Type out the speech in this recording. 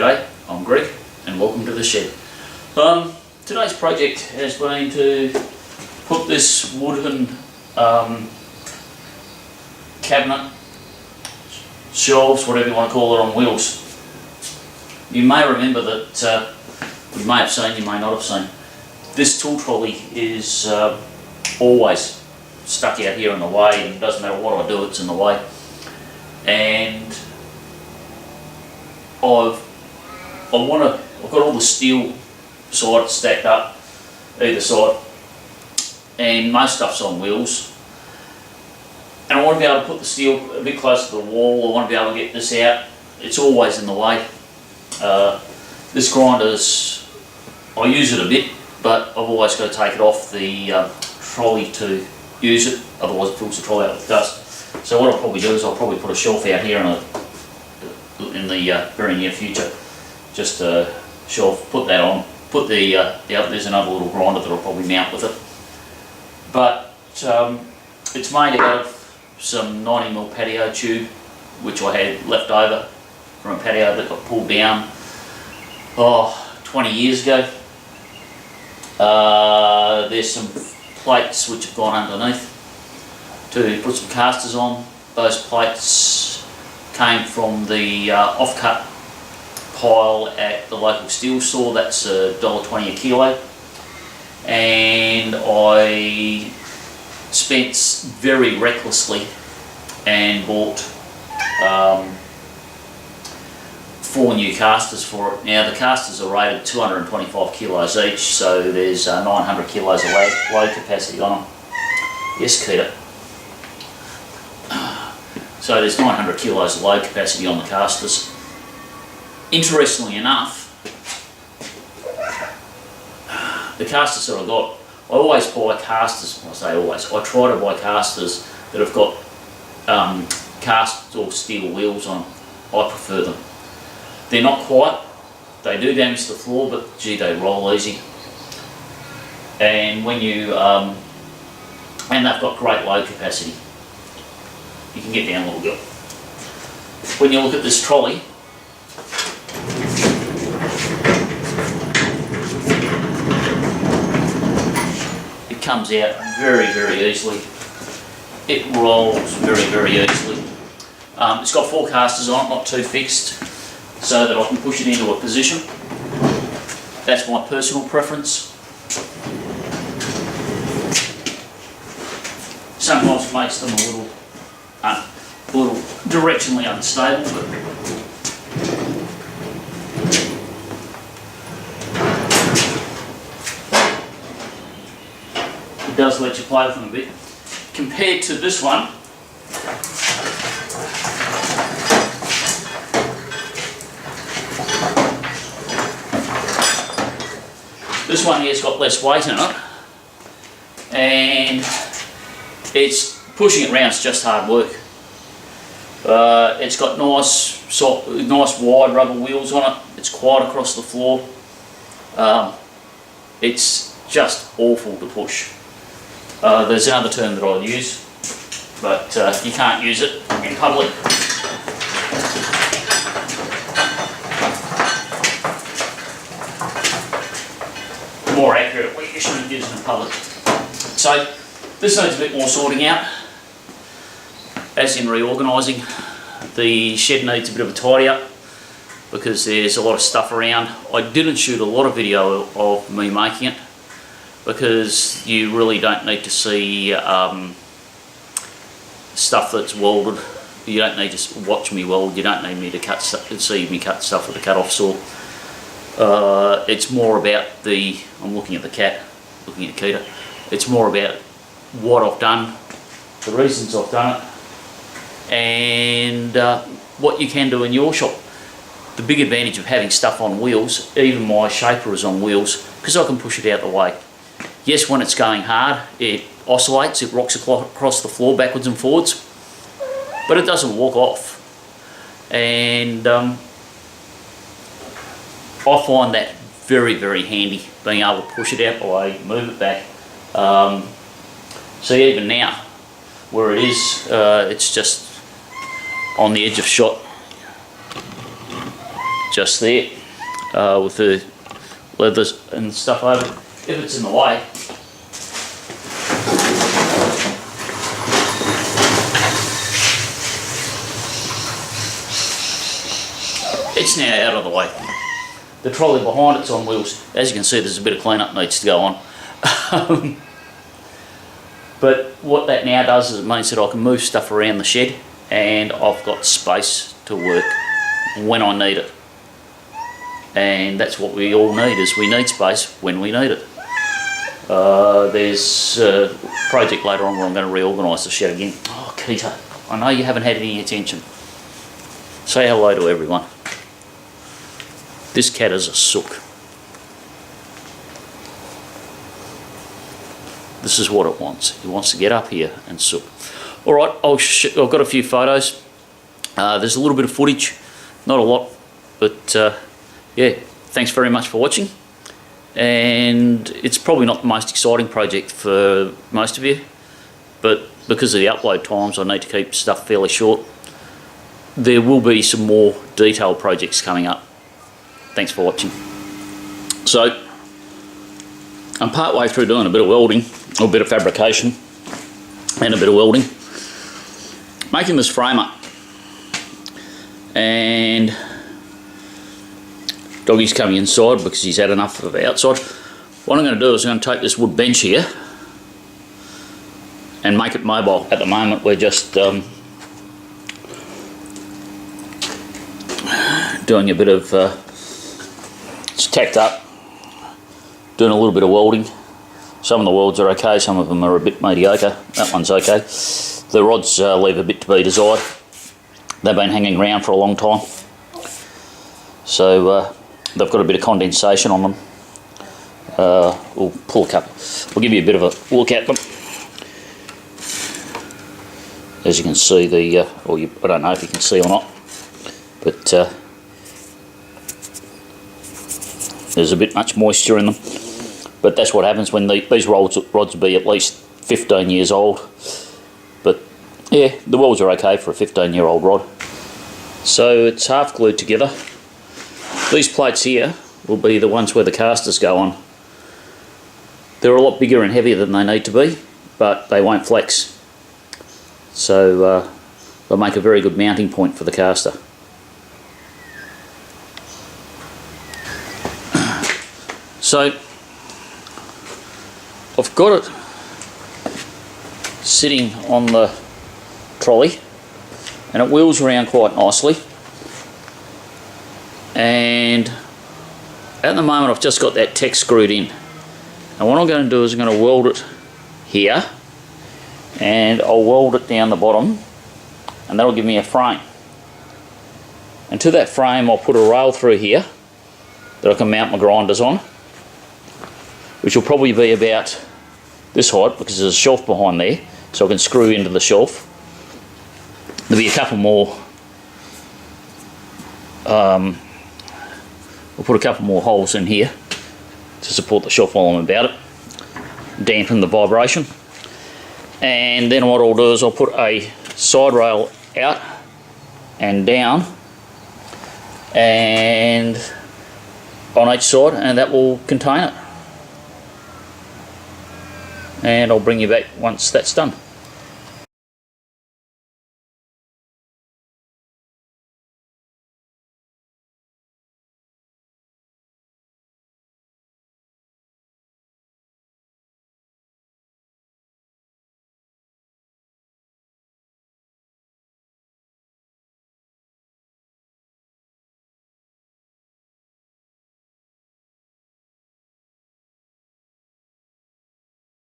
G'day, I'm Greg and welcome to the shed. Today's project has been to put this wooden cabinet, shelves, whatever you want to call it, on wheels. You may remember that, you may have seen, you may not have seen, this tool trolley is always stuck out here in the way, and it doesn't matter what I do, it's in the way. And I've got all the steel sides stacked up either side, and most stuff's on wheels, and I want to be able to put the steel a bit closer to the wall. I want to be able to get this out. It's always in the way. This grinder's, I use it a bit, but I've always got to take it off the trolley to use it, otherwise it fills the trolley out with dust. So what I'll probably do is I'll probably put a shelf out here in the very near future. Just a shelf, put that on, put there's another little grinder that I'll probably mount with it. But it's made out of some 90mm patio tube, which I had left over from a patio that got pulled down 20 years ago. There's some plates which have gone underneath to put some casters on. Those plates came from the offcut pile at the local steel store. That's $1.20 a kilo, and I spent very recklessly and bought 4 new casters for it. Now the casters are rated 225 kilos each, so there's 900 kilos of load capacity on them. Yes, Keita. So there's 900 kilos of load capacity on the casters. Interestingly enough, the casters that I got, I always buy casters, I say always, I try to buy casters that have got cast or steel wheels on. I prefer them. They're not quite, they do damage the floor, but gee, they roll easy. And when you, and they've got great load capacity. You can get down a little bit. When you look at this trolley, it comes out very, very easily. It rolls very, very easily. It's got 4 casters on it, not 2 fixed, so that I can push it into a position. That's my personal preference. Sometimes it makes them a little directionally unstable, but it does let you play with them a bit. Compared to this one, this one here's got less weight in it, and it's pushing it around is just hard work. It's got nice wide rubber wheels on it. It's quiet across the floor. It's just awful to push. There's another term that I'll use, but you can't use it in public. More accurately, you shouldn't use it in public. So this needs a bit more sorting out, as in reorganising. The shed needs a bit of a tidy up because there's a lot of stuff around. I didn't shoot a lot of video of me making it because you really don't need to see stuff that's welded. You don't need to watch me weld. You don't need me to see me cut stuff with a cut-off saw. It's more about I'm looking at the cat, looking at Keita. It's more about what I've done, the reasons I've done it, and what you can do in your shop. The big advantage of having stuff on wheels, even my shaper is on wheels, because I can push it out the way. Yes, when it's going hard, it oscillates, it rocks across the floor backwards and forwards, but it doesn't walk off. And I find that very, very handy, being able to push it out the way, move it back. See, even now, where it is, it's just on the edge of shot. just there with the leathers and stuff over. If it's in the way, it's now out of the way. The trolley behind it's on wheels. As you can see, there's a bit of cleanup needs to go on. But what that now does is it means that I can move stuff around the shed and I've got space to work when I need it. And that's what we all need, is we need space when we need it. There's a project later on where I'm going to reorganise the shed again. Oh, Keita, I know you haven't had any attention. Say hello to everyone. This cat is a sook. This is what it wants. It wants to get up here and sook. Alright, I've got a few photos. There's a little bit of footage, not a lot, but yeah, thanks very much for watching. And it's probably not the most exciting project for most of you, but because of the upload times I need to keep stuff fairly short. There will be some more detailed projects coming up. Thanks for watching. So, I'm part way through doing a bit of welding, or a bit of fabrication, and a bit of welding. Making this frame up. And Doggy's coming inside because he's had enough of outside. What I'm going to do is I'm going to take this wood bench here and make it mobile. At the moment we're just doing a bit of, it's tacked up, doing a little bit of welding. Some of the welds are okay, some of them are a bit mediocre. That one's okay. The rods leave a bit to be desired. They've been hanging around for a long time, so they've got a bit of condensation on them. We'll pull a couple. We'll give you a bit of a look at them. As you can see, I don't know if you can see or not, but there's a bit much moisture in them. But that's what happens when these rods will be at least 15 years old. But yeah, the welds are okay for a 15-year-old rod. So it's half glued together. These plates here will be the ones where the casters go on. They're a lot bigger and heavier than they need to be, but they won't flex. So they'll make a very good mounting point for the caster. So I've got it sitting on the trolley and it wheels around quite nicely, and at the moment I've just got that tech screwed in, and what I'm going to do is I'm going to weld it here, and I'll weld it down the bottom, and that'll give me a frame, and to that frame I'll put a rail through here that I can mount my grinders on, which will probably be about this height because there's a shelf behind there, so I can screw into the shelf. There'll be a couple more, we'll put a couple more holes in here to support the shelf while I'm about it, dampen the vibration. And then what I'll do is I'll put a side rail out and down and on each side, and that will contain it. And I'll bring you back once that's done.